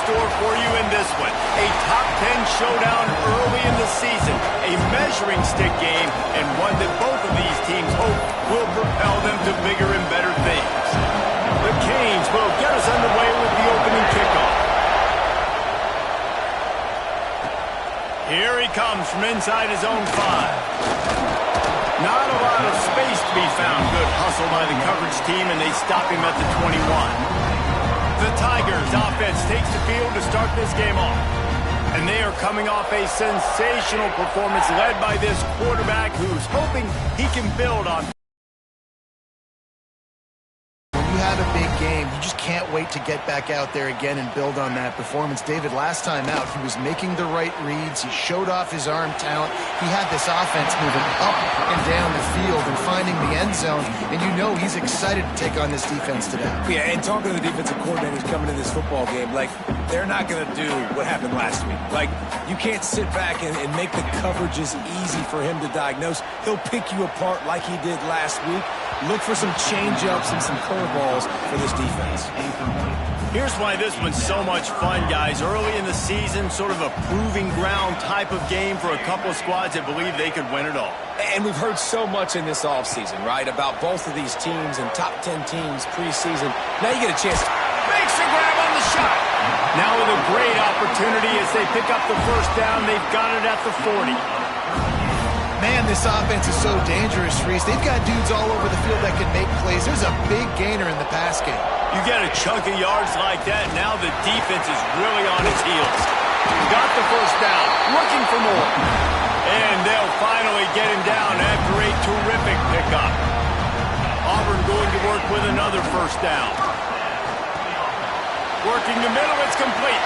store for you in this one. A top 10 showdown early in the season, a measuring stick game, and one that both of these teams hope will propel them to bigger and better things. The Canes will get us underway with the opening kickoff. Here he comes from inside his own 5. Not a lot of space to be found. Good hustle by the coverage team, and they stop him at the 21. The Tigers offense takes the field to start this game off. And they are coming off a sensational performance led by this quarterback who's hoping he can build on. Have a big game. You just can't wait to get back out there again and build on that performance. David, last time out, he was making the right reads. He showed off his arm talent. He had this offense moving up and down the field and finding the end zone. And you know he's excited to take on this defense today. Yeah, and talking to the defensive coordinators coming to this football game, like, they're not going to do what happened last week. Like, you can't sit back and make the coverages easy for him to diagnose. He'll pick you apart like he did last week. Look for some change-ups and some curveballs for this defense. Here's why this one's so much fun, guys. Early in the season, sort of a proving ground type of game for a couple of squads that believe they could win it all. And we've heard so much in this offseason, right, about both of these teams and top 10 teams preseason. Now you get a chance to makes a grab on the shot. Now with a great opportunity as they pick up the first down. They've got it at the 40. Man, this offense is so dangerous, Reese. They've got dudes all over the field that can make plays. There's a big gainer in the pass game. You get a chunk of yards like that, now the defense is really on its heels. Got the first down, looking for more. And they'll finally get him down after a terrific pickup. Auburn going to work with another first down. Working the middle, it's complete.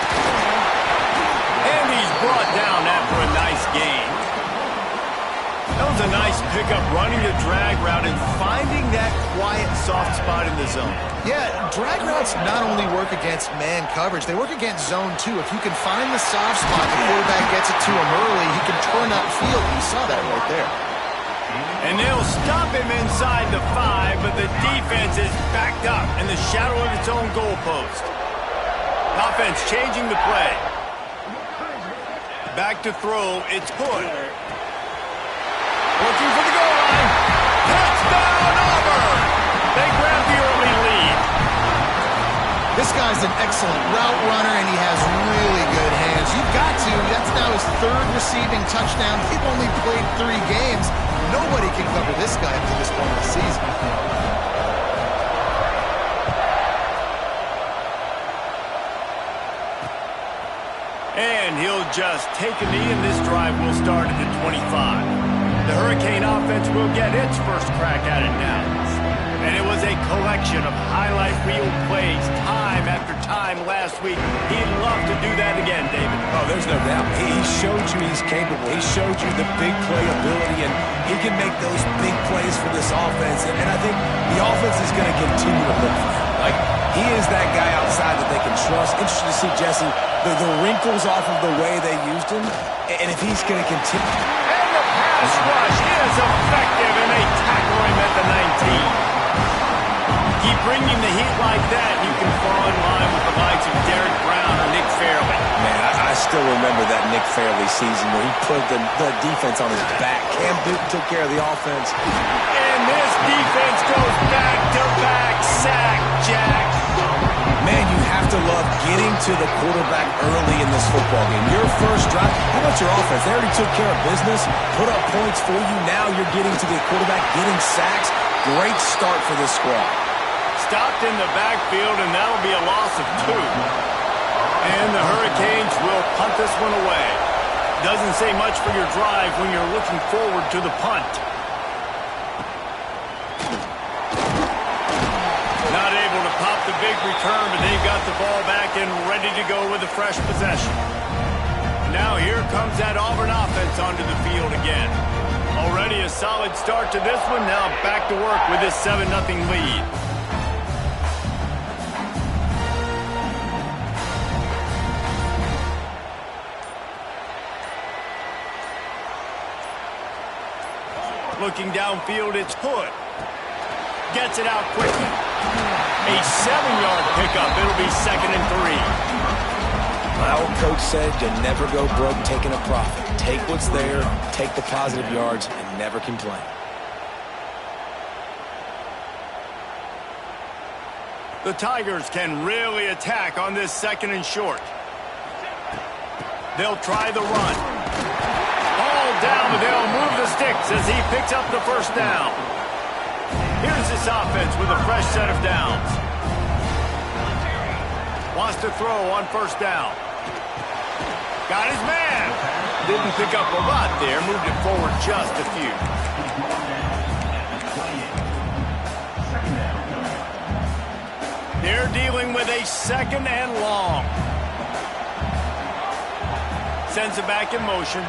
And he's brought down after a nice gain. That was a nice pickup, running the drag route and finding that quiet, soft spot in the zone. Yeah, drag routes not only work against man coverage, they work against zone too. If you can find the soft spot, the quarterback gets it to him early, he can turn upfield. You saw that right there. And they'll stop him inside the 5, but the defense is backed up in the shadow of its own goalpost. Offense changing the play. Back to throw, it's Hood. Looking for the goal line. Touchdown, Auburn! They grab the early lead. This guy's an excellent route runner, and he has really good hands. You've got to. That's now his 3rd receiving touchdown. They've only played 3 games. Nobody can cover this guy up to this point of the season. And he'll just take a knee, and this drive will start at the 25. The Hurricane offense will get its first crack at it now. And it was a collection of highlight reel plays time after time last week. He'd love to do that again, David. Oh, there's no doubt. He showed you he's capable. He showed you the big play ability, and he can make those big plays for this offense. And I think the offense is going to continue to look for him. Like, he is that guy outside that they can trust. Interesting to see, Jesse, the wrinkles off of the way they used him, and if he's going to continue. Pass rush is effective, and they tackle him at the 19. Keep bringing the heat like that, you can fall in line with the likes of Derek Brown or Nick Fairley. Man, I still remember that Nick Fairley season where he put the defense on his back. Cam Newton took care of the offense. And this defense goes back-to-back sack, Jack. Man, you have to love getting to the quarterback early in this football game. Your first drive, how about your offense? They already took care of business, put up points for you. Now you're getting to the quarterback, getting sacks. Great start for this squad. Stopped in the backfield, and that'll be a loss of 2. And the Hurricanes will punt this one away. Doesn't say much for your drive when you're looking forward to the punt. Not able to pop the big return, but they've got the ball back and ready to go with a fresh possession. Now here comes that Auburn offense onto the field again. Already a solid start to this one. Now back to work with this 7-0 lead. Looking downfield, it's Hood. Gets it out quickly. A 7-yard pickup. It'll be 2nd and 3. My old coach said you never go broke taking a profit. Take what's there, take the positive yards, and never complain. The Tigers can really attack on this 2nd and short. They'll try the run. All down, but they'll move the sticks as he picks up the first down. Here's this offense with a fresh set of downs. Wants to throw on 1st down. Got his man. Didn't pick up a lot there. Moved it forward just a few. They're dealing with a 2nd and long. Sends it back in motion.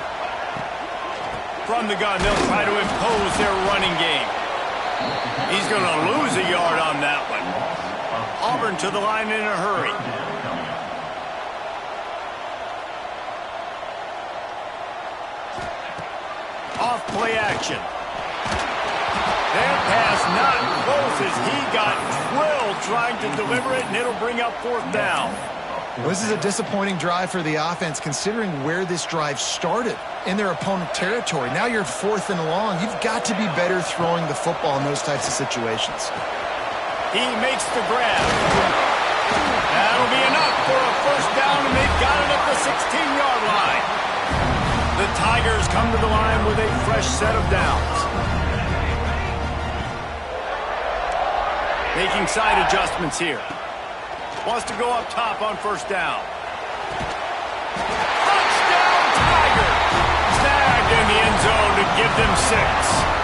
From the gun, they'll try to impose their running game. He's going to lose a yard on that one. Auburn to the line in a hurry. Off play action. Their pass not close as he got drilled trying to deliver it, and it'll bring up 4th down. Well, this is a disappointing drive for the offense considering where this drive started in their opponent territory. Now you're 4th and long. You've got to be better throwing the football in those types of situations. He makes the grab. That'll be enough for a 1st down, and they've got it at the 16-yard line. The Tigers come to the line with a fresh set of downs. Making side adjustments here. Wants to go up top on 1st down. Touchdown, Tigers! Snagged in the end zone to give them 6.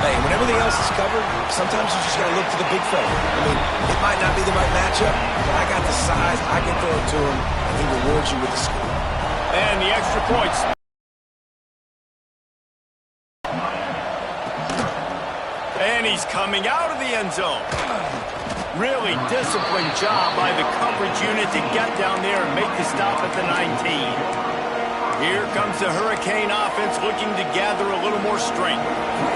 Hey, when everything else is covered, sometimes you just got to look to the big fella. I mean, it might not be the right matchup, but I got the size, I can throw it to him, and he rewards you with the score. And the extra points. And he's coming out of the end zone. Really disciplined job by the coverage unit to get down there and make the stop at the 19. Here comes the Hurricane offense looking to gather a little more strength.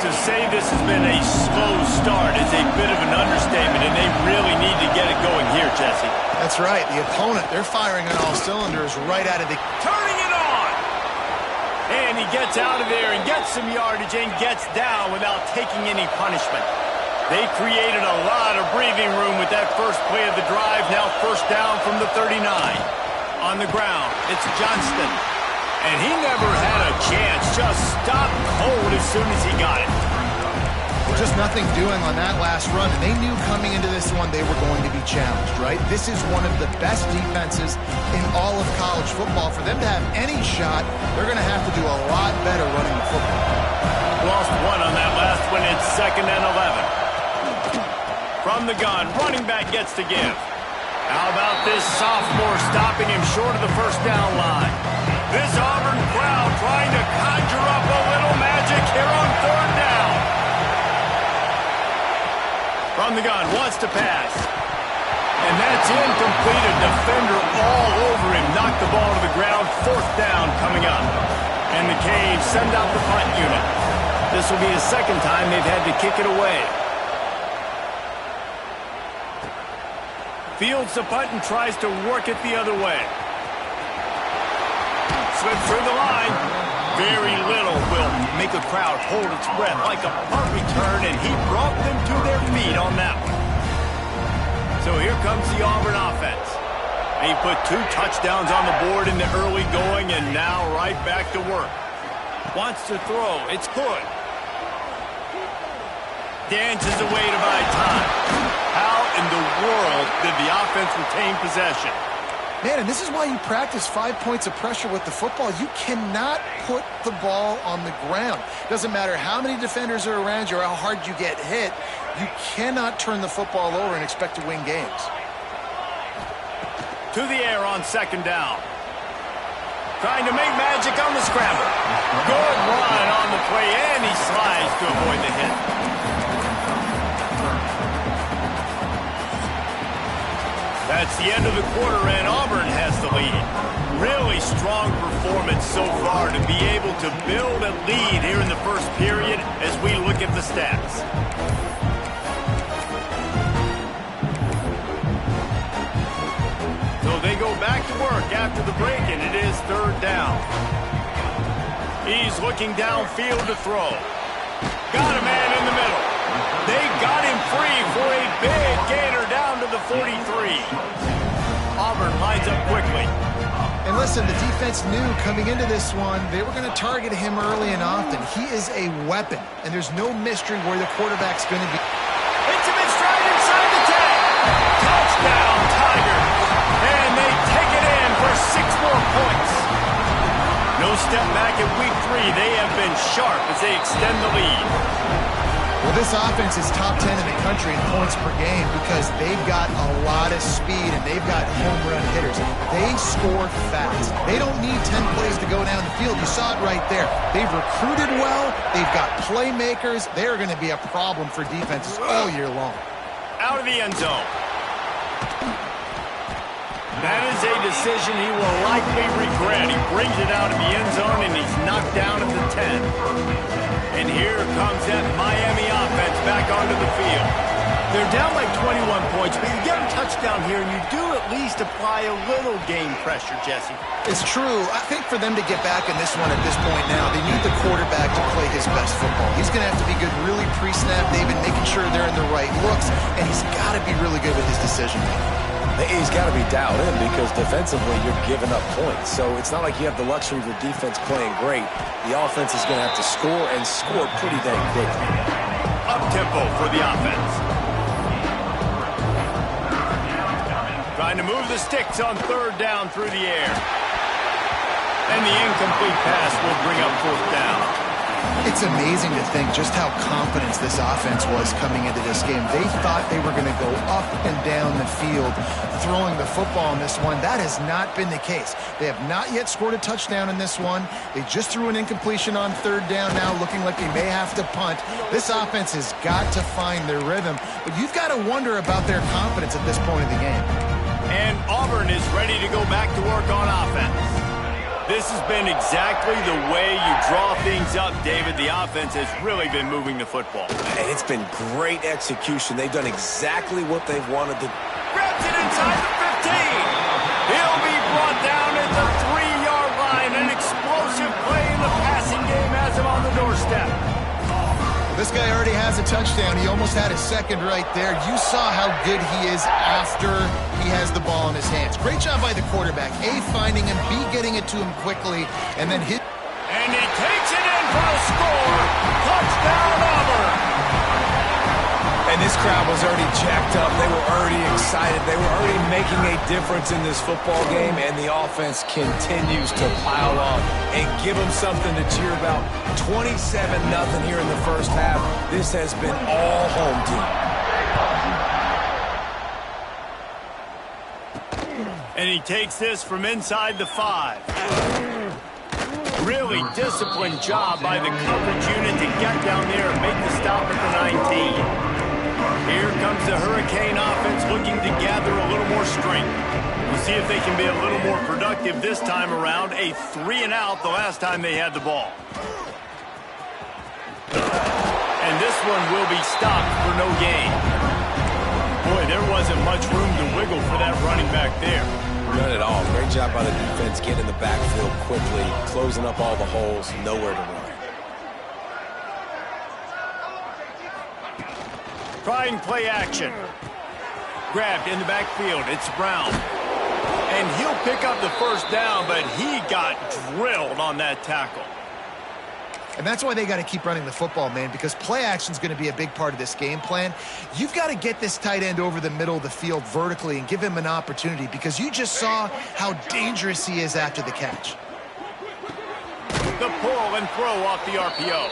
To say this has been a slow start is a bit of an understatement, and they really need to get it going here, Jesse. That's right. The opponent, they're firing on all cylinders right out of the... Turning it on! And he gets out of there and gets some yardage and gets down without taking any punishment. They created a lot of breathing room with that first play of the drive. Now 1st down from the 39. On the ground, it's Johnston. And he never had a chance. Just stopped cold as soon as he got it. Just nothing doing on that last run, and they knew coming into this one they were going to be challenged, right? This is one of the best defenses in all of college football. For them to have any shot, they're going to have to do a lot better running the football. Lost 1 on that last one. It's 2nd and 11. From the gun, running back gets to give. How about this sophomore stopping him short of the 1st down line? This Auburn crowd trying to conjure up a little magic here on 3rd down. From the gun, wants to pass. And that's incomplete. A defender all over him. Knocked the ball to the ground. 4th down coming up. And the Caves send out the punt unit. This will be the 2nd time they've had to kick it away. Fields the punt and tries to work it the other way. Slips through the line. Very little will make a crowd hold its breath like a punt return, and he brought them to their feet on that one. So here comes the Auburn offense. He put 2 touchdowns on the board in the early going, and now right back to work. Wants to throw. It's good. Dances away to buy time. How in the world did the offense retain possession? Man, and this is why you practice 5 points of pressure with the football. You cannot put the ball on the ground. Doesn't matter how many defenders are around you or how hard you get hit. You cannot turn the football over and expect to win games. To the air on 2nd down. Trying to make magic on the scramble. Good run on the play, and he slides to avoid the hit. That's the end of the quarter, and Auburn has the lead. Really strong performance so far to be able to build a lead here in the first period as we look at the stats. So they they go back to work after the break, and it is third down. He's looking downfield to throw. Got a man in the middle. They got him free for a big gainer down to the 43. Auburn lines up quickly. And listen, the defense knew coming into this one, they were going to target him early and often. He is a weapon, and there's no mystery where the quarterback's going to be. Hits him in stride inside the 10. Touchdown, Tigers. And they take it in for 6 more points. No step back in week 3. They have been sharp as they extend the lead. Well, this offense is top 10 in the country in points per game because they've got a lot of speed and they've got home run hitters. They score fast. They don't need 10 plays to go down the field. You saw it right there. They've recruited well. They've got playmakers. They're going to be a problem for defenses all year long. Out of the end zone. That is a decision he will likely regret. He brings it out of the end zone, and he's knocked down at the 10. And here comes that Miami offense back onto the field. They're down like 21 points, but you get a touchdown here, and you do at least apply a little game pressure, Jesse. It's true. I think for them to get back in this one at this point now, they need the quarterback to play his best football. He's going to have to be good really pre-snap, David, making sure they're in the right looks, and he's got to be really good with his decision-making. He's got to be dialed in because defensively you're giving up points. So it's not like you have the luxury of your defense playing great. The offense is going to have to score and score pretty dang quickly. Up-tempo for the offense. Trying to move the sticks on third down through the air. And the incomplete pass will bring up fourth down. It's amazing to think just how confident this offense was coming into this game. They thought they were going to go up and down the field throwing the football in this one. That has not been the case. They have not yet scored a touchdown in this one. They just threw an incompletion on third down now, looking like they may have to punt. This offense has got to find their rhythm, but you've got to wonder about their confidence at this point of the game. And Auburn is ready to go back to work on offense. This has been exactly the way you draw things up, David. The offense has really been moving the football. And it's been great execution. They've done exactly what they've wanted to. Grabs it inside the 15. He'll be brought down at the 3-yard line. An explosive play in the passing game has him on the doorstep. This guy already has a touchdown. He almost had his second right there. You saw how good he is after he has the ball in his hands. Great job by the quarterback. A, finding him, B, getting it to him quickly, and then hit. And he takes it in for a score. Touchdown, Auburn. And this crowd was already jacked up. They were already excited. They were already making a difference in this football game, and the offense continues to pile on and give them something to cheer about. 27-0 here in the first half. This has been all home team. And he takes this from inside the 5. Really disciplined job by the coverage unit to get down there and make the stop at the 19. Here comes the Hurricane offense looking to gather a little more strength. We'll see if they can be a little more productive this time around. A 3-and-out the last time they had the ball. And this one will be stopped for no gain. Boy, there wasn't much room to wiggle for that running back there. None at all. Great job by the defense getting in the backfield quickly, closing up all the holes, nowhere to run. Trying play action. Grabbed in the backfield. It's Brown. And he'll pick up the first down, but he got drilled on that tackle. And that's why they got to keep running the football, man, because play action is going to be a big part of this game plan. You've got to get this tight end over the middle of the field vertically and give him an opportunity because you just saw how dangerous he is after the catch. The pull and throw off the RPO.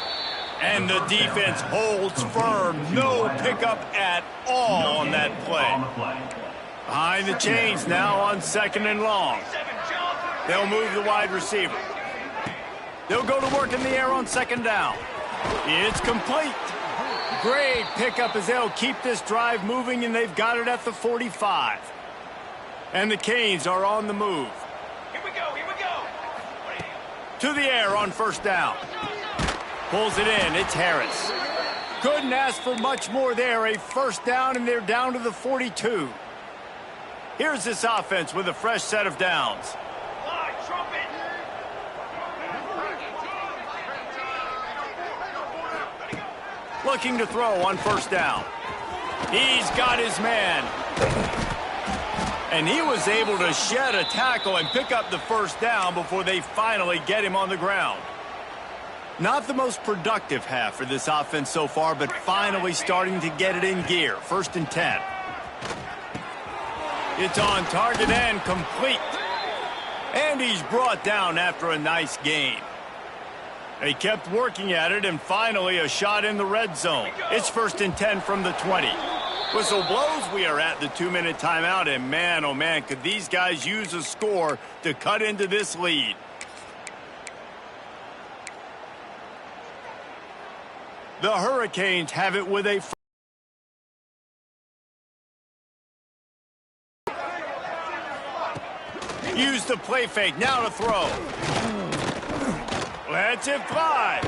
And the defense holds firm. No pickup at all on that play. Behind the chains now on 2nd and long. They'll move the wide receiver. They'll go to work in the air on 2nd down. It's complete. Great pickup as they'll keep this drive moving, and they've got it at the 45. And the Canes are on the move. Here we go, here we go. To the air on 1st down. Pulls it in. It's Harris. Couldn't ask for much more there. A 1st down, and they're down to the 42. Here's this offense with a fresh set of downs. Looking to throw on first down. He's got his man. And he was able to shed a tackle and pick up the first down before they finally get him on the ground. Not the most productive half for this offense so far, but finally starting to get it in gear. 1st and 10. It's on target and complete. And he's brought down after a nice gain. They kept working at it, and finally a shot in the red zone. It's 1st and 10 from the 20. Whistle blows, we are at the 2-minute timeout, and man, oh man, could these guys use a score to cut into this lead. The Hurricanes have it with a... Use the play fake, now to throw. Lets it fly.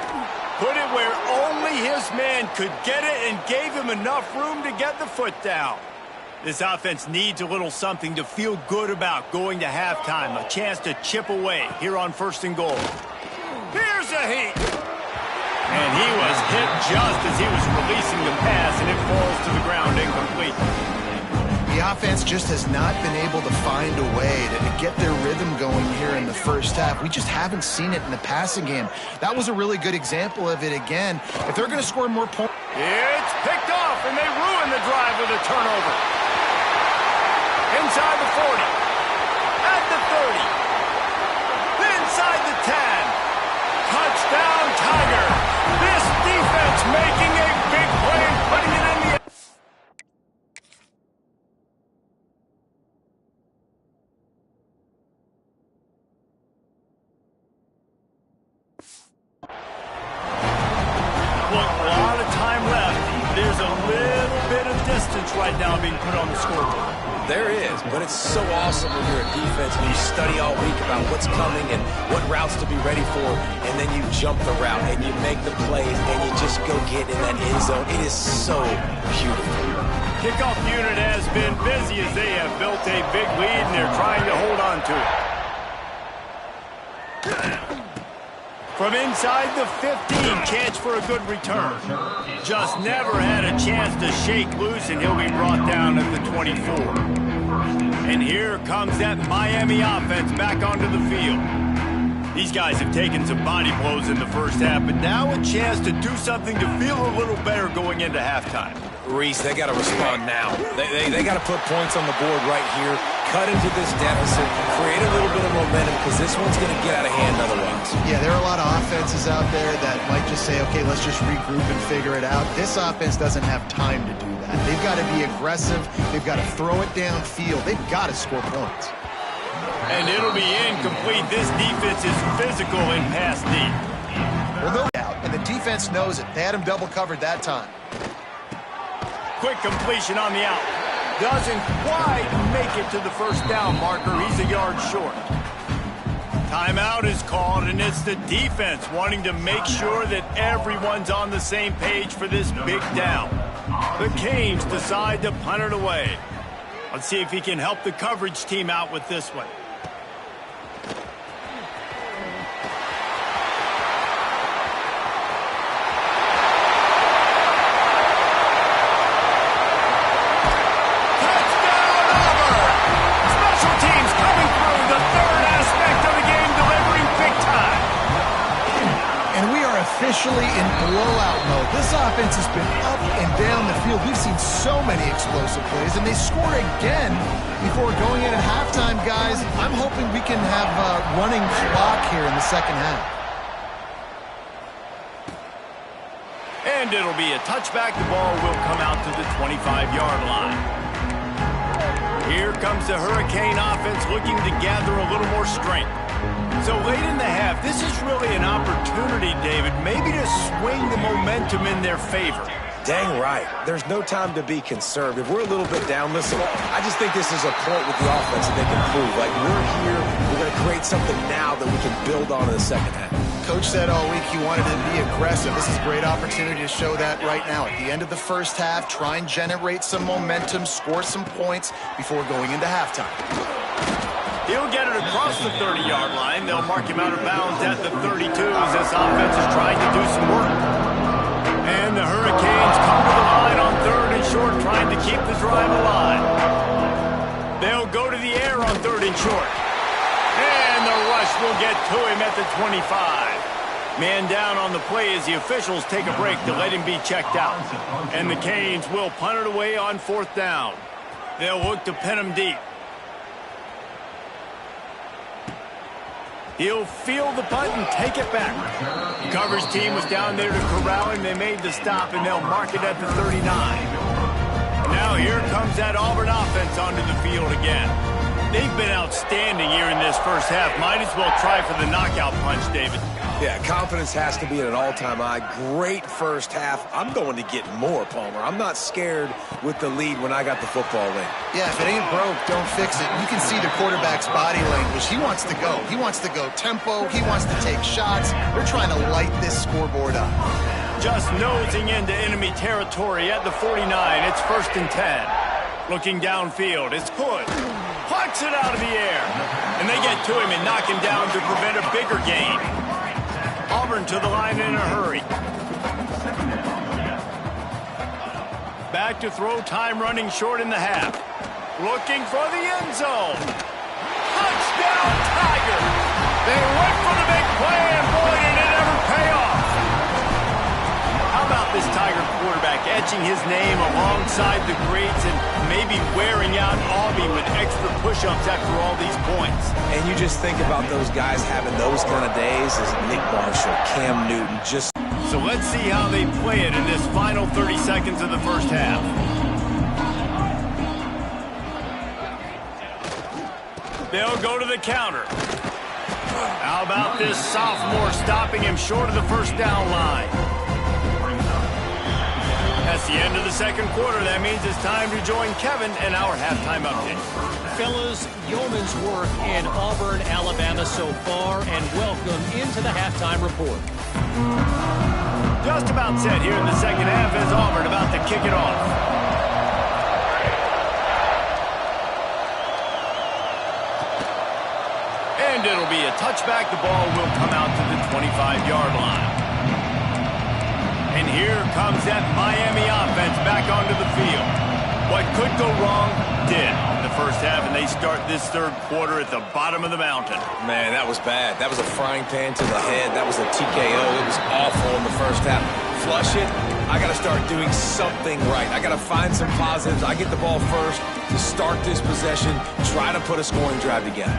Put it where only his man could get it and gave him enough room to get the foot down. This offense needs a little something to feel good about going to halftime. A chance to chip away here on 1st and goal. Here's a heat. And he was hit just as he was releasing the pass, and it falls to the ground incomplete. The offense just has not been able to find a way to get their rhythm going here in the first half. We just haven't seen it in the passing game. That was a really good example of it again. If they're going to score more points... It's picked off, and they ruin the drive with a turnover. Inside the 40. At the 30. Inside the 10. Touchdown, Tiger. This defense making a big play and putting it in the... There's a little bit of distance right now being put on the scoreboard. There is, but it's so awesome when you're a defense and you study all week about what's coming and what routes to be ready for, and then you jump the route and you make the plays and you just go get in that end zone. It is so beautiful. Kickoff unit has been busy as they have built a big lead and they're trying to hold on to it. From inside the 15, chance for a good return. Just never had a chance to shake loose, and he'll be brought down at the 24. And here comes that Miami offense back onto the field. These guys have taken some body blows in the first half, but now a chance to do something to feel a little better going into halftime. Reese, they got to respond now. They got to put points on the board right here, cut into this deficit, create a little bit of momentum, because this one's going to get out of hand otherwise. Yeah, there are a lot of offenses out there that might just say, okay, let's just regroup and figure it out. This offense doesn't have time to do that. They've got to be aggressive. They've got to throw it downfield. They've got to score points. And it'll be incomplete. This defense is physical in pass deep. Well, no doubt, and the defense knows it. They had him double covered that time. Quick completion on the out. Doesn't quite make it to the first down marker. He's a yard short. Timeout is called, and it's the defense wanting to make sure that everyone's on the same page for this big down. The Canes decide to punt it away. Let's see if he can help the coverage team out with this one. Officially in blowout mode. This offense has been up and down the field. We've seen so many explosive plays, and they score again before going in at halftime, guys. I'm hoping we can have a running clock here in the second half. And it'll be a touchback. The ball will come out to the 25-yard line. Here comes the Hurricane offense looking to gather a little more strength. So late in the half, this is really an opportunity, David, maybe to swing the momentum in their favor. Dang right. There's no time to be conservative. We're a little bit down. Listen, I just think this is a point with the offense that they can prove. Like, we're here. We're going to create something now that we can build on in the second half. Coach said all week he wanted to be aggressive. This is a great opportunity to show that right now. At the end of the first half, try and generate some momentum, score some points before going into halftime. He'll get it across the 30-yard line. They'll mark him out of bounds at the 32 as this offense is trying to do some work. And the Hurricanes come to the line on 3rd and short, trying to keep the drive alive. They'll go to the air on 3rd and short. And the rush will get to him at the 25. Man down on the play as the officials take a break to let him be checked out. And the Canes will punt it away on 4th down. They'll look to pin him deep. He'll field the punt and take it back. The coverage team was down there to corral him. They made the stop, and they'll mark it at the 39. Now here comes that Auburn offense onto the field again. They've been outstanding here in this first half. Might as well try for the knockout punch, David. Yeah, confidence has to be at an all-time high. Great first half. I'm going to get more, Palmer. I'm not scared with the lead when I got the football in. Yeah, if it ain't broke, don't fix it. You can see the quarterback's body language. He wants to go. He wants to go tempo. He wants to take shots. They're trying to light this scoreboard up. Just nosing into enemy territory at the 49. It's 1st and 10. Looking downfield, it's Hood. Plucks it out of the air. And they get to him and knock him down to prevent a bigger gain. Auburn to the line in a hurry. Back to throw, time running short in the half. Looking for the end zone. Touchdown, Tiger! They went for the big play, and boy, did it ever pay off. How about this Tiger quarterback etching his name alongside the greats and maybe wearing out Auburn with extra push-ups after all these points? And you just think about those guys having those kind of days as Nick Marshall, Cam Newton, just... So let's see how they play it in this final 30 seconds of the first half. They'll go to the counter. How about this sophomore stopping him short of the first down line? That's the end of the second quarter. That means it's time to join Kevin and our halftime update. Fellas, yeoman's work in Auburn, Alabama so far, and welcome into the halftime report. Just about set here in the second half as Auburn about to kick it off. And it'll be a touchback. The ball will come out to the 25-yard line. And here comes that Miami offense back onto the field. What could go wrong did in the first half, and they start this third quarter at the bottom of the mountain. Man, that was bad. That was a frying pan to the head. That was a TKO. It was awful in the first half. Flush it. I got to start doing something right. I got to find some positives. I get the ball first to start this possession, try to put a scoring drive together.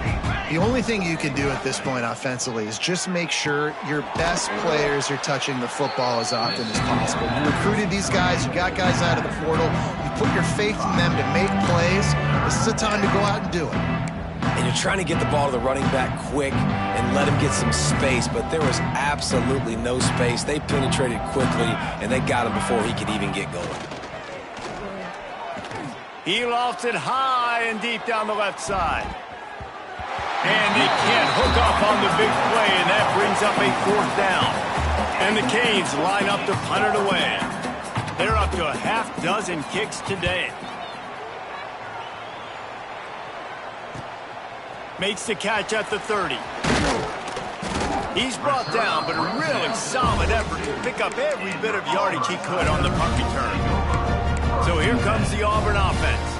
The only thing you can do at this point offensively is just make sure your best players are touching the football as often as possible. You recruited these guys. You got guys out of the portal. You put your faith in them to make plays. This is a time to go out and do it. And you're trying to get the ball to the running back quick and let him get some space, but there was absolutely no space. They penetrated quickly, and they got him before he could even get going. He lofts it high and deep down the left side. And they can't hook up on the big play, and that brings up a 4th down. And the Canes line up to punt it away. They're up to a half dozen kicks today. Makes the catch at the 30. He's brought down, but a really solid effort to pick up every bit of yardage he could on the punt return. So here comes the Auburn offense.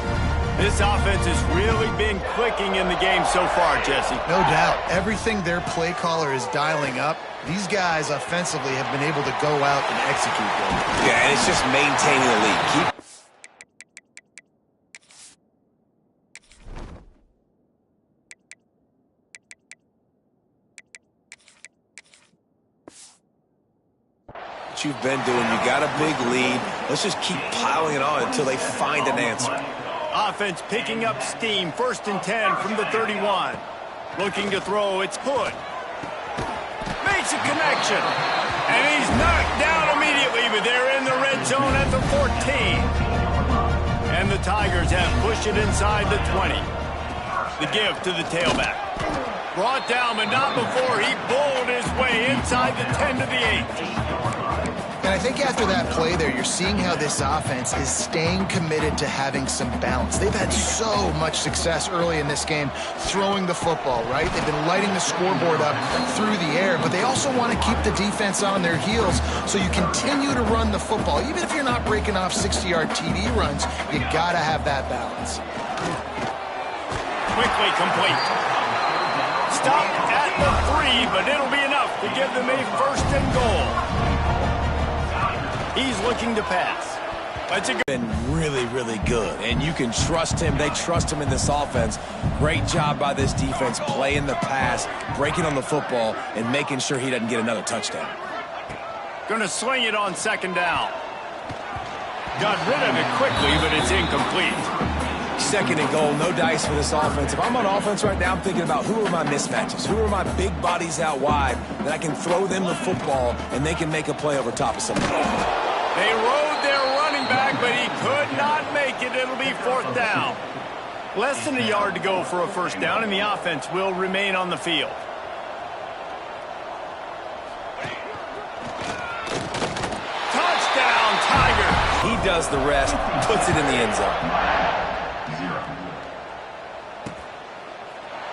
This offense has really been clicking in the game so far, Jesse. No doubt. Everything their play caller is dialing up, these guys offensively have been able to go out and execute them. Yeah, and it's just maintaining the lead. What you've been doing, you got a big lead. Let's just keep piling it on until they find an answer. Offense picking up steam. 1st and 10 from the 31. Looking to throw, it's Hood. Makes a connection. And he's knocked down immediately, but they're in the red zone at the 14. And the Tigers have pushed it inside the 20. The give to the tailback. Brought down, but not before he bowled his way inside the 10 to the 8. And I think after that play there, you're seeing how this offense is staying committed to having some balance. They've had so much success early in this game throwing the football, right? They've been lighting the scoreboard up through the air, but they also want to keep the defense on their heels so you continue to run the football. Even if you're not breaking off 60-yard TD runs, you got to have that balance. Quickly complete. Stop at the 3, but it'll be enough to give them a 1st and goal. He's looking to pass. That's a good. Been really, really good, and you can trust him. They trust him in this offense. Great job by this defense playing the pass, breaking on the football, and making sure he doesn't get another touchdown. Going to swing it on 2nd down. Got rid of it quickly, but it's incomplete. 2nd and goal, no dice for this offense. If I'm on offense right now, I'm thinking about who are my mismatches? Who are my big bodies out wide that I can throw them the football and they can make a play over top of somebody? They rode their running back, but he could not make it. It'll be 4th down. Less than a yard to go for a 1st down, and the offense will remain on the field. Touchdown, Tiger. He does the rest, puts it in the end zone.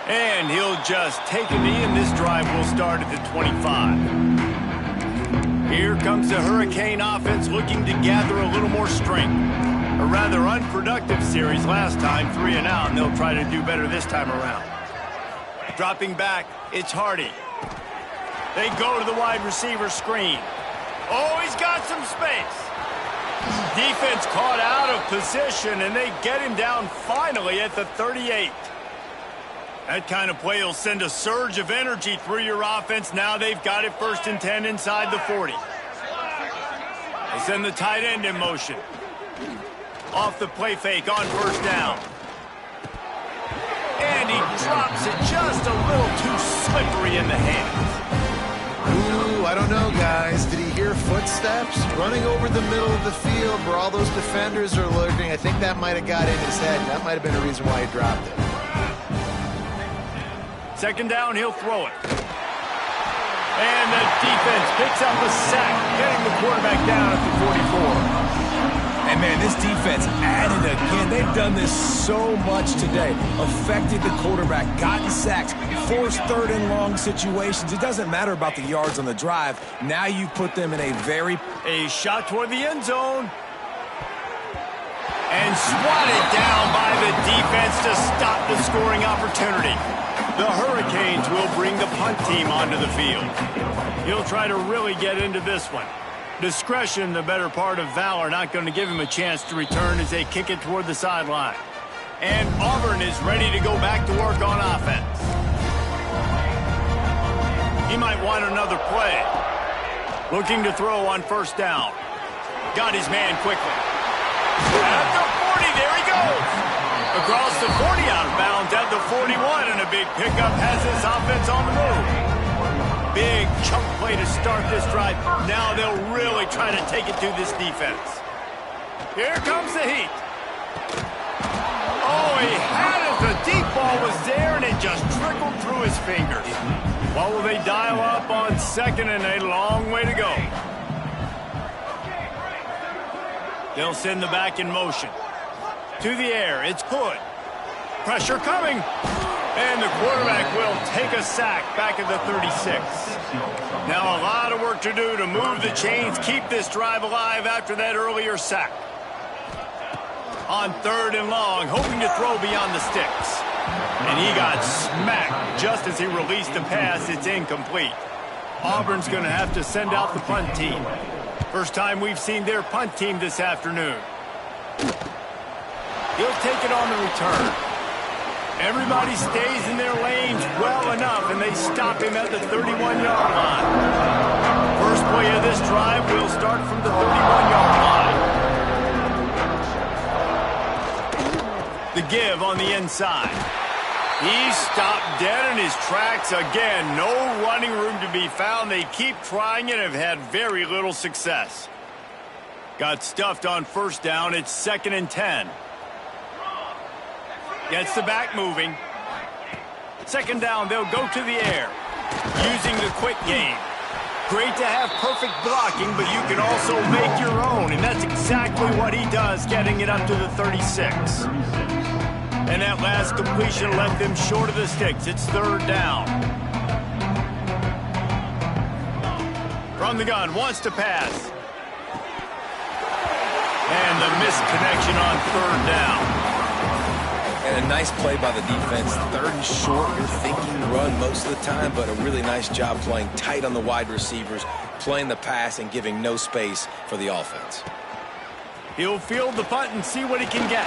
And he'll just take a knee, and this drive will start at the 25. Here comes the Hurricane offense looking to gather a little more strength. A rather unproductive series last time, 3 and out, and they'll try to do better this time around. Dropping back, it's Hardy. They go to the wide receiver screen. Oh, he's got some space. Defense caught out of position, and they get him down finally at the 38. That kind of play will send a surge of energy through your offense. Now they've got it 1st and 10 inside the 40. They send the tight end in motion. Off the play fake on 1st down. And he drops it just a little too slippery in the hands. Ooh, I don't know, guys. Did he hear footsteps running over the middle of the field where all those defenders are lurking? I think that might have got in his head. That might have been a reason why he dropped it. 2nd down, he'll throw it. And the defense picks up a sack, getting the quarterback down at the 44. And, man, this defense added again. They've done this so much today. Affected the quarterback, gotten sacks, forced 3rd and long situations. It doesn't matter about the yards on the drive. Now you put them in a shot toward the end zone. And swatted down by the defense to stop the scoring opportunity. The Hurricanes will bring the punt team onto the field. He'll try to really get into this one. Discretion, the better part of valor, not going to give him a chance to return as they kick it toward the sideline. And Auburn is ready to go back to work on offense. He might want another play. Looking to throw on 1st down. Got his man quickly. At the 40, there he goes. Across the 40, out of bounds at the 41, and a big pickup has this offense on the move. Big chunk play to start this drive. Now they'll really try to take it to this defense. Here comes the heat. Oh, he had it. The deep ball was there, and it just trickled through his fingers. What will they dial up on 2nd and a long way to go? They'll send the back in motion. To the air, it's Hood. Pressure coming. And the quarterback will take a sack back at the 36. Now a lot of work to do to move the chains, keep this drive alive after that earlier sack. On 3rd and long, hoping to throw beyond the sticks. And he got smacked just as he released the pass. It's incomplete. Auburn's going to have to send out the punt team. First time we've seen their punt team this afternoon. He'll take it on the return. Everybody stays in their lanes well enough, and they stop him at the 31-yard line. First play of this drive will start from the 31-yard line. The give on the inside. He's stopped dead in his tracks again. No running room to be found. They keep trying and have had very little success. Got stuffed on first down. It's 2nd and 10. Gets the back moving. 2nd down, they'll go to the air. Using the quick game. Great to have perfect blocking, but you can also make your own, and that's exactly what he does, getting it up to the 36. And that last completion left them short of the sticks. It's 3rd down. From the gun, wants to pass. And the missed connection on 3rd down. And a nice play by the defense. 3rd and short, you're thinking run most of the time, but a really nice job playing tight on the wide receivers, playing the pass and giving no space for the offense. He'll field the punt and see what he can get.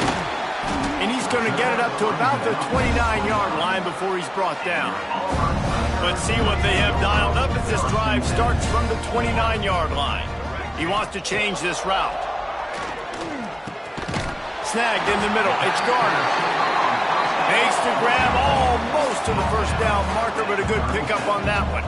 And he's going to get it up to about the 29-yard line before he's brought down. But see what they have dialed up as this drive starts from the 29-yard line. He wants to change this route. Snagged in the middle. It's Garner. Makes the grab almost to the first down marker, but a good pickup on that one.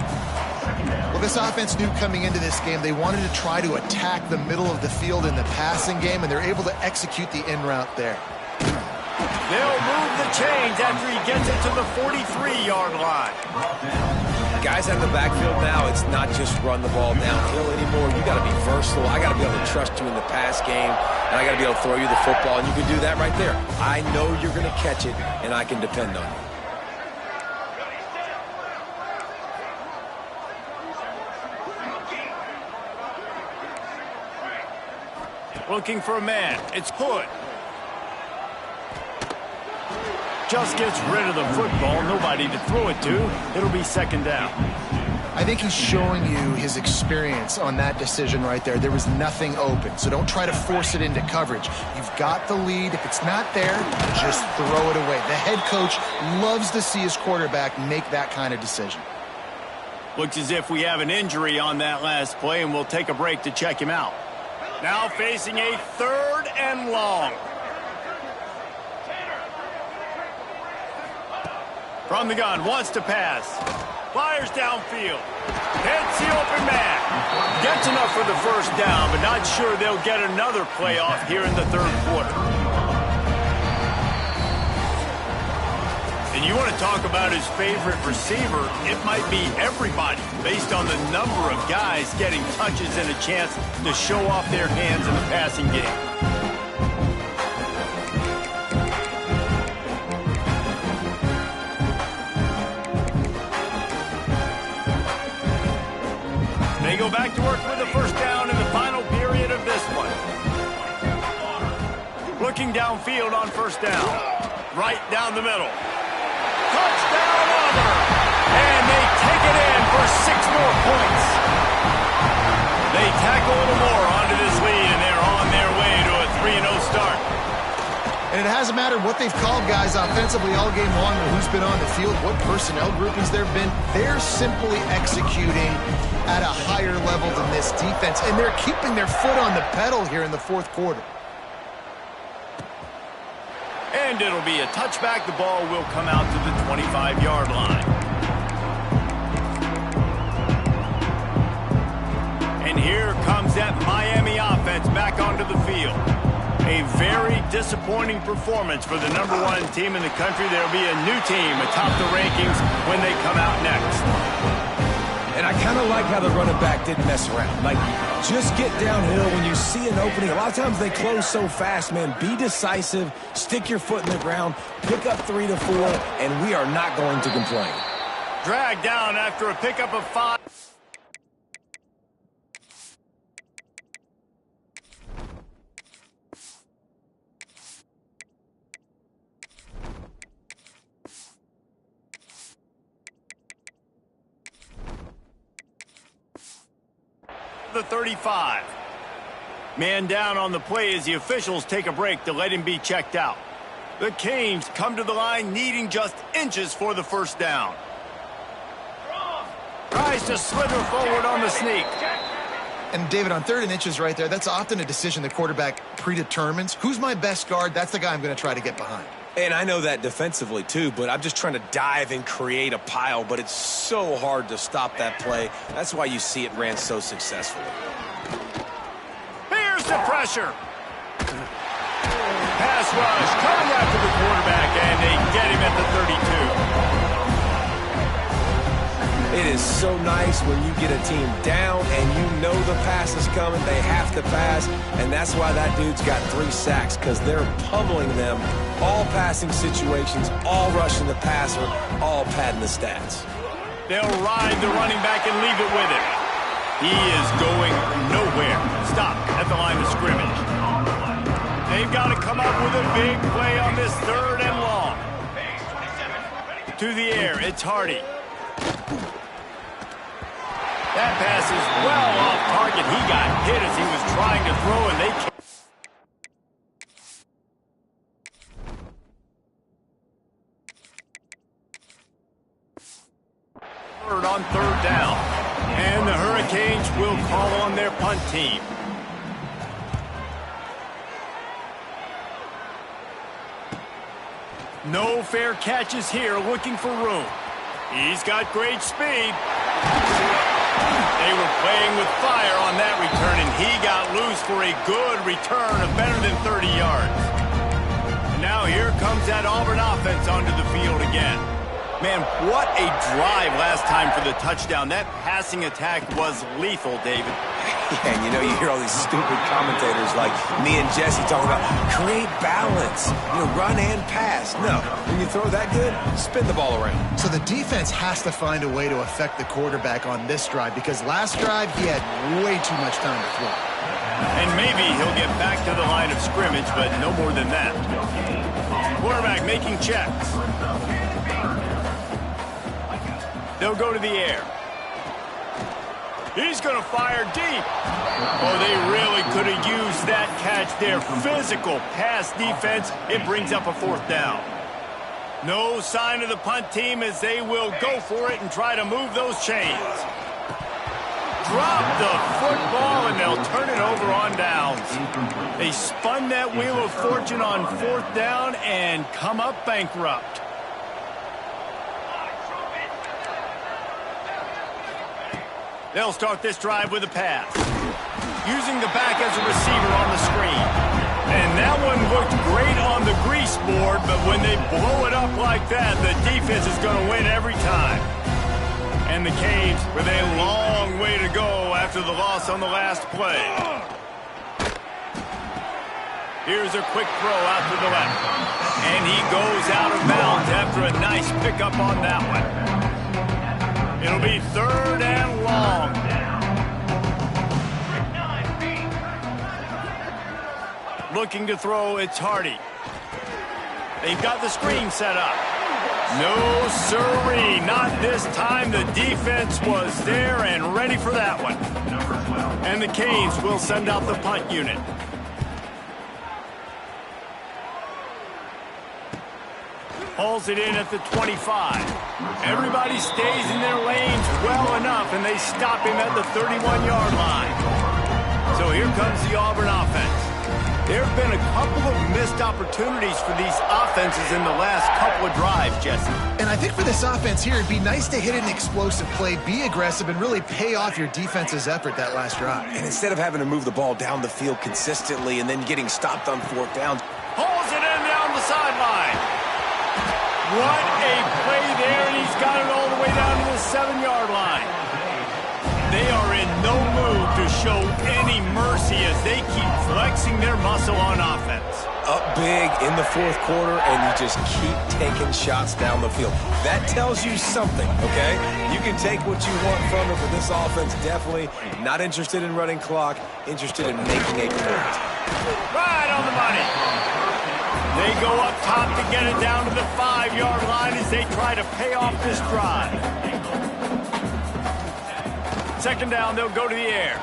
Well, this offense knew coming into this game they wanted to try to attack the middle of the field in the passing game, and they're able to execute the in route there. They'll move the chains after he gets it to the 43-yard line. Guys out in the backfield now, it's not just run the ball downhill anymore. You got to be versatile. I got to be able to trust you in the pass game, and I got to be able to throw you the football, and you can do that right there. I know you're going to catch it, and I can depend on you. Looking for a man. It's Hood. Just gets rid of the football. Nobody to throw it to. It'll be 2nd down. I think he's showing you his experience on that decision right there. There was nothing open, so don't try to force it into coverage. You've got the lead. If it's not there, just throw it away. The head coach loves to see his quarterback make that kind of decision. Looks as if we have an injury on that last play, and we'll take a break to check him out. Now facing a 3rd and long. From the gun, wants to pass. Fires downfield. Hits the open man. Gets enough for the first down, but not sure they'll get another playoff here in the 3rd quarter. And you want to talk about his favorite receiver, it might be everybody, based on the number of guys getting touches and a chance to show off their hands in the passing game. They go back to work with the first down in the final period of this one. Looking downfield on first down. Right down the middle. Touchdown, Auburn! And they take it in for 6 more points. They tack a little more onto this lead, and they're on their way to a 3-0 start. And it hasn't mattered what they've called guys offensively all game long or who's been on the field, what personnel groupings there have been. They're simply executing at a higher level than this defense, and they're keeping their foot on the pedal here in the 4th quarter. And it'll be a touchback. The ball will come out to the 25-yard line. And here comes that Miami offense back onto the field. A very disappointing performance for the #1 team in the country. There'll be a new team atop the rankings when they come out next. And I kind of like how the running back didn't mess around. Like, just get downhill when you see an opening. A lot of times they close so fast, man. Be decisive, stick your foot in the ground, pick up 3 to 4, and we are not going to complain. Dragged down after a pickup of 5. The 35. Man down on the play as the officials take a break to let him be checked out. The Canes come to the line needing just inches for the first down. Tries to slither forward on the sneak. And David, on 3rd and inches right there, that's often a decision the quarterback predetermines. Who's my best guard? That's the guy I'm going to try to get behind. And I know that defensively too, but I'm just trying to dive and create a pile, but it's so hard to stop that play. That's why you see it ran so successfully. Here's the pressure. Pass rush coming after the quarterback, and they get him at the 32. It is so nice when you get a team down and you know the pass is coming, they have to pass, and that's why that dude's got 3 sacks, because they're pummeling them, all passing situations, all rushing the passer, all padding the stats. They'll ride the running back and leave it with him. He is going nowhere. Stop at the line of scrimmage. They've got to come up with a big play on this 3rd and long. To the air, it's Hardy. That pass is well off target. He got hit as he was trying to throw, and they can't. On 3rd down. And the Hurricanes will call on their punt team. No fair catches here, looking for room. He's got great speed. They were playing with fire on that return, and he got loose for a good return of better than 30 yards. And now here comes that Auburn offense onto the field again. Man, what a drive last time for the touchdown. That passing attack was lethal, David. Yeah, and you hear all these stupid commentators like me and Jesse talking about create balance, run and pass. No, when you throw that good, spin the ball around. So the defense has to find a way to affect the quarterback on this drive, because last drive he had way too much time to throw. And maybe he'll get back to the line of scrimmage, but no more than that. Quarterback making checks. They'll go to the air. He's going to fire deep. Oh, they really could have used that catch there. Physical pass defense. It brings up a 4th down. No sign of the punt team as they will go for it and try to move those chains. Drop the football, and they'll turn it over on downs. They spun that wheel of fortune on 4th down and come up bankrupt. They'll start this drive with a pass. Using the back as a receiver on the screen. And that one looked great on the grease board, but when they blow it up like that, the defense is going to win every time. And the Canes with a long way to go after the loss on the last play. Here's a quick throw out to the left. And he goes out of bounds after a nice pickup on that one. It'll be 3rd and long. Looking to throw, it's Hardy. They've got the screen set up. No sirree, not this time. The defense was there and ready for that one. And the Canes will send out the punt unit. Hauls it in at the 25. Everybody stays in their lanes well enough, and they stop him at the 31-yard line. So here comes the Auburn offense. There have been a couple of missed opportunities for these offenses in the last couple of drives, Jesse. And I think for this offense here, it'd be nice to hit an explosive play, be aggressive, and really pay off your defense's effort that last drive. And instead of having to move the ball down the field consistently and then getting stopped on 4th down, hauls it in down the sideline. What a play there, and he's got it all the way down to the 7-yard line. They are in no mood to show any mercy as they keep flexing their muscle on offense. Up big in the 4th quarter, and you just keep taking shots down the field. That tells you something, okay? You can take what you want from it, but this offense definitely not interested in running clock, interested in making a point. Right on the money. They go up top to get it down to the 5-yard line as they try to pay off this drive. 2nd down, they'll go to the air.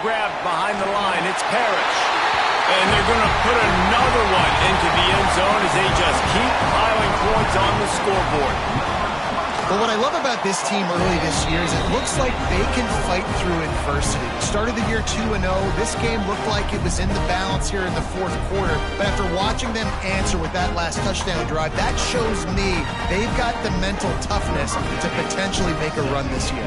Grabbed behind the line, it's Parrish. And they're going to put another one into the end zone as they just keep piling points on the scoreboard. Well, what I love about this team early this year is it looks like they can fight through adversity. Started the year 2-0. This game looked like it was in the balance here in the fourth quarter. But after watching them answer with that last touchdown drive, that shows me they've got the mental toughness to potentially make a run this year.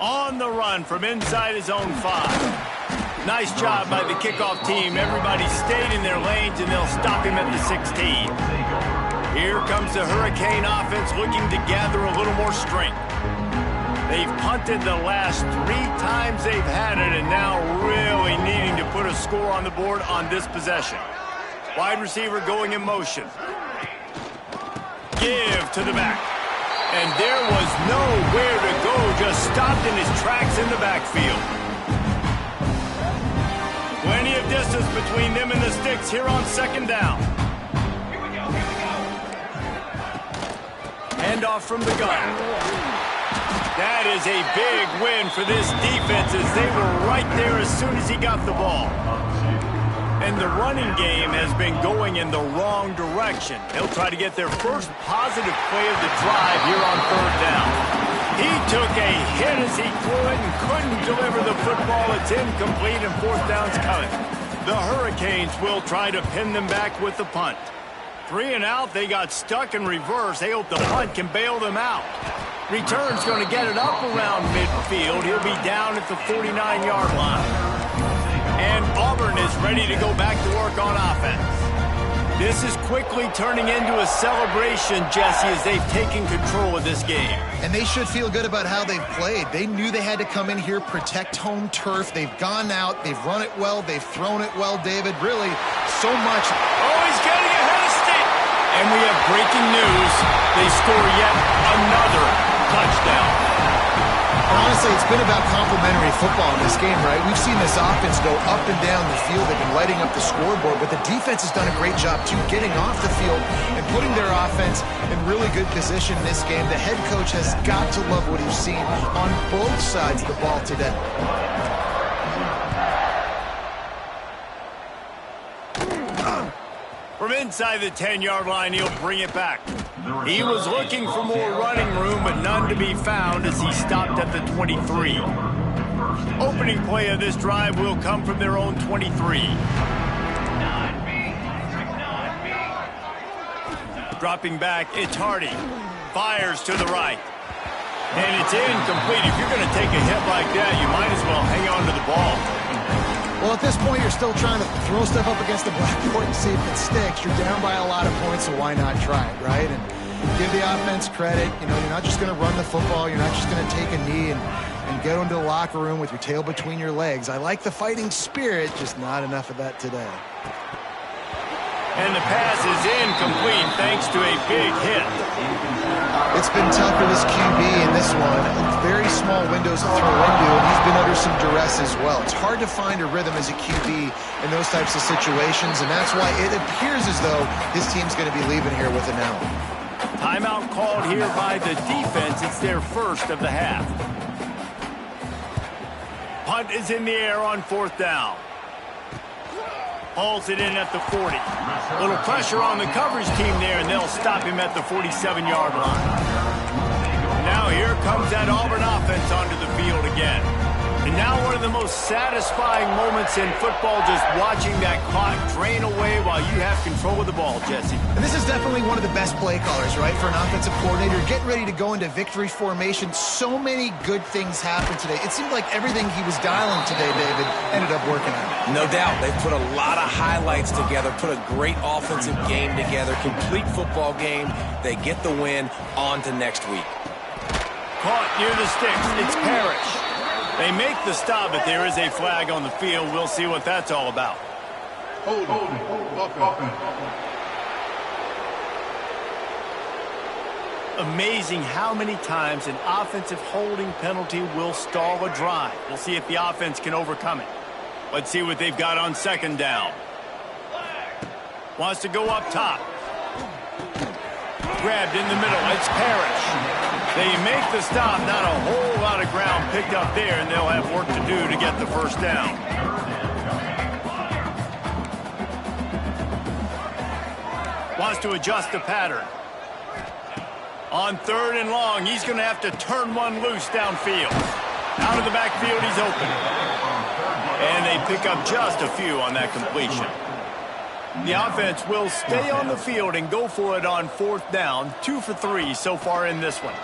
On the run from inside his own 5. Nice job by the kickoff team. Everybody stayed in their lanes, and they'll stop him at the 16. Here comes the Hurricane offense looking to gather a little more strength. They've punted the last 3 times they've had it, and now really needing to put a score on the board on this possession. Wide receiver going in motion. Give to the back. And there was nowhere to go, just stopped in his tracks in the backfield. Plenty of distance between them and the sticks here on second down. Here we go, here we go. Handoff from the gun. That is a big win for this defense as they were right there as soon as he got the ball. And the running game has been going in the wrong direction. They'll try to get their first positive play of the drive here on third down. He took a hit as he threw it and couldn't deliver the football. It's incomplete and fourth down's coming. The Hurricanes will try to pin them back with the punt. 3 and out, they got stuck in reverse. They hope the punt can bail them out. Return's going to get it up around midfield. He'll be down at the 49-yard line. And Auburn is ready to go back to work on offense. This is quickly turning into a celebration, Jesse, as they've taken control of this game. And they should feel good about how they've played. They knew they had to come in here, protect home turf. They've gone out, they've run it well, they've thrown it well, David. Really, so much. Oh, he's getting ahead of steam. And we have breaking news. They score yet another touchdown. Honestly, it's been about complementary football in this game, right? We've seen this offense go up and down the field. They've been lighting up the scoreboard, but the defense has done a great job, too, getting off the field and putting their offense in really good position in this game. The head coach has got to love what he's seen on both sides of the ball today. From inside the 10-yard line, he'll bring it back. He was looking for more running room, but none to be found as he stopped at the 23. Opening play of this drive will come from their own 23. Dropping back, it's Hardy. Fires to the right. And it's incomplete. If you're going to take a hit like that, you might as well hang on to the ball. Well, at this point, you're still trying to throw stuff up against the blackboard and see if it sticks. You're down by a lot of points, so why not try it, right? And give the offense credit. You know, you're not just going to run the football. You're not just going to take a knee and go into the locker room with your tail between your legs. I like the fighting spirit, just not enough of that today. And the pass is incomplete thanks to a big hit. It's been tough for this QB in this one. Very small windows to throw into, and he's been under some duress as well. It's hard to find a rhythm as a QB in those types of situations, and that's why it appears as though his team's going to be leaving here with an L. Timeout called here by the defense. It's their first of the half. Punt is in the air on fourth down. Hauls it in at the 40. A little pressure on the coverage team there, and they'll stop him at the 47-yard line. Now here comes that Auburn offense onto the field again. And now one of the most satisfying moments in football, just watching that clock drain away while you have control of the ball, Jesse. And this is definitely one of the best play callers, right, for an offensive coordinator. Getting ready to go into victory formation. So many good things happened today. It seemed like everything he was dialing today, David, ended up working out. No doubt. They put a lot of highlights together, put a great offensive game together, complete football game. They get the win. On to next week. Caught near the sticks. It's Parrish. They make the stop, but there is a flag on the field. We'll see what that's all about. Hold. Amazing how many times an offensive holding penalty will stall a drive. We'll see if the offense can overcome it. Let's see what they've got on second down. Wants to go up top. Grabbed in the middle. It's Parrish. They make the stop. Not a whole lot of ground picked up there, and they'll have work to do to get the first down. Wants to adjust the pattern. On 3rd and long, he's going to have to turn one loose downfield. Out of the backfield, he's open. And they pick up just a few on that completion. The offense will stay on the field and go for it on 4th down. 2 for 3 so far in this one.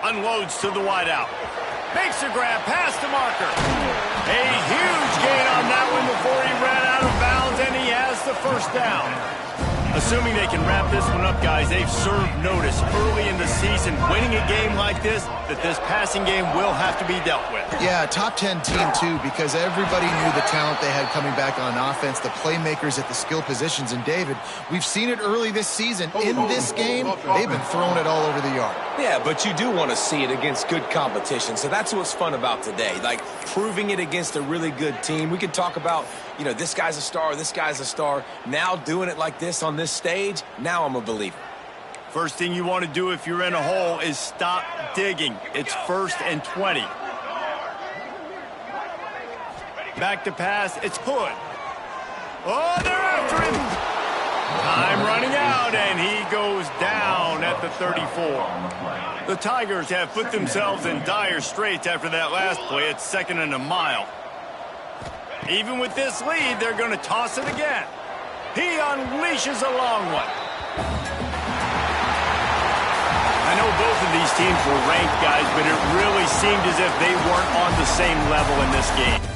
Unloads to the wideout. Makes a grab past the marker. A huge gain on that one before he ran out of bounds, and he has the 1st down. Assuming they can wrap this one up, guys, they've served notice early in the season. Winning a game like this, that this passing game will have to be dealt with. Yeah, top 10 team, too, because everybody knew the talent they had coming back on offense, the playmakers at the skill positions. And, David, we've seen it early this season. In this game, they've been throwing it all over the yard. Yeah, but you do want to see it against good competition. So that's what's fun about today, like proving it against a really good team. We can talk about, you know, this guy's a star, this guy's a star. Now doing it like this on this stage, now I'm a believer. First thing you want to do if you're in a hole is stop digging. It's 1st and 20. Back to pass. It's Hood. Oh, they're after him. Time running out, and he goes down at the 34. The Tigers have put themselves in dire straits after that last play. It's 2nd and a mile. Even with this lead, they're going to toss it again. He unleashes a long one. I know both of these teams were ranked, guys, but it really seemed as if they weren't on the same level in this game.